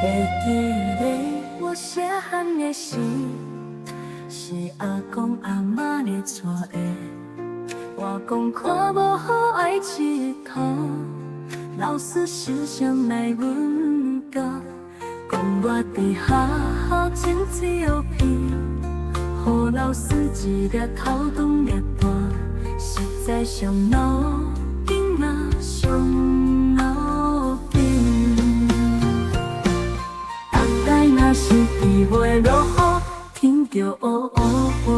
会记得我细汉的时，是阿公阿嬷咧带的。我讲看无好爱佚佗，老师时常来阮教，讲我伫学校真调皮，予老师一粒头当粒大，实在上恼囡仔上恼紧。逐摆若是天袂落雨，天就乌乌，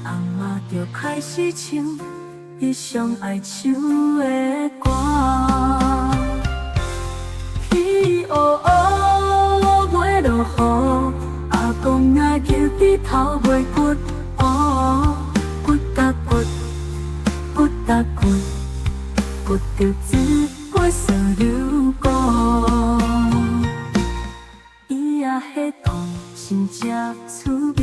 阿嬷就开始唱伊上爱唱的歌。天乌乌袂落雨，阿公啊求你头袂骨乌，骨甲骨，骨甲骨，骨着只会相流过。伊啊迄糖真正趣味。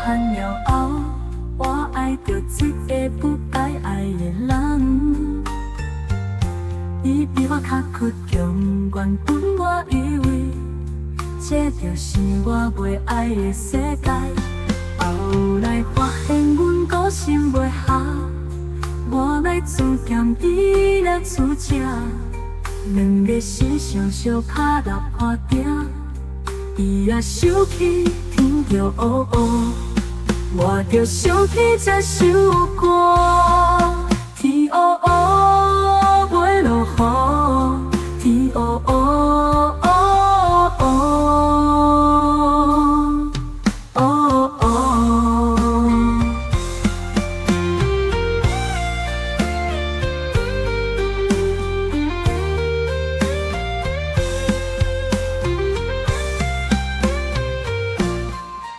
汉了后，我爱着一个不该爱的人，伊比我较倔强，原本我以为这就是我袂爱的世界。后来发现阮个性袂合，我来自嫌伊来出这，两个时常相拍落破镜，伊也生气，天就乌乌。我着想起这首歌，天乌乌袂落雨，天乌乌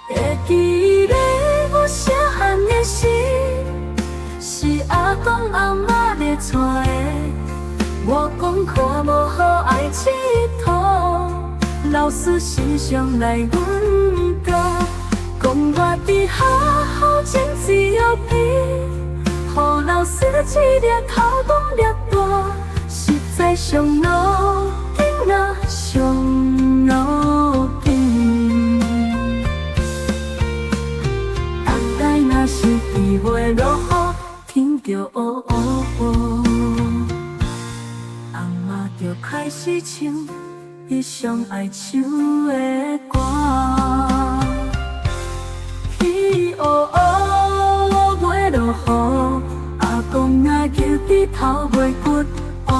会记得我细汉的时，是阿公阿嬷咧带的。我讲看无好爱佚佗，老师时常来阮教，讲我伫学校真调皮，予老师一粒头当粒大，实在上恼囡仔上恼紧。若是天袂落雨，天就乌乌，阿嬷就开始唱伊上爱唱的歌。天乌乌袂落雨，阿公啊求你头袂骨乌，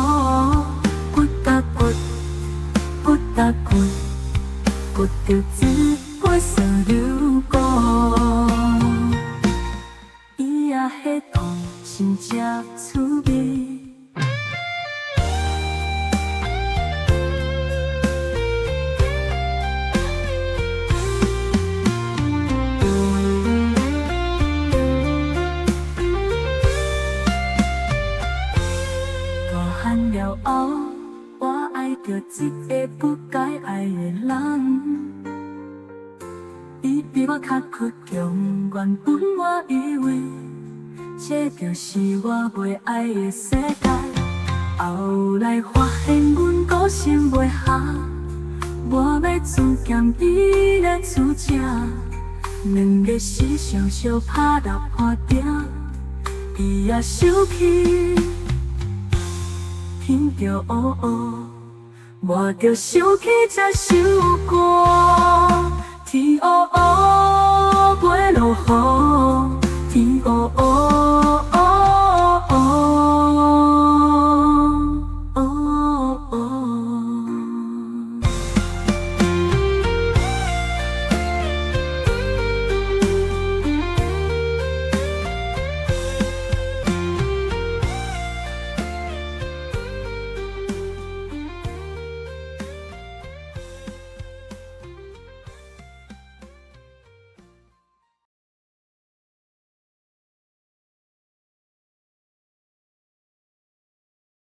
骨甲骨，骨甲骨，骨着只会相流过。伊啊迄糖真正趣味。大汉了后，我爱着一个不该爱的人。伊比我较倔强，原本我以为这就是我袂爱的世界。后来发现阮个性袂合，我来自嫌伊来出这，两个时常相拍落破镜，伊也生气，天就乌乌，我就想起这首歌。天乌乌袂落雨，天乌乌。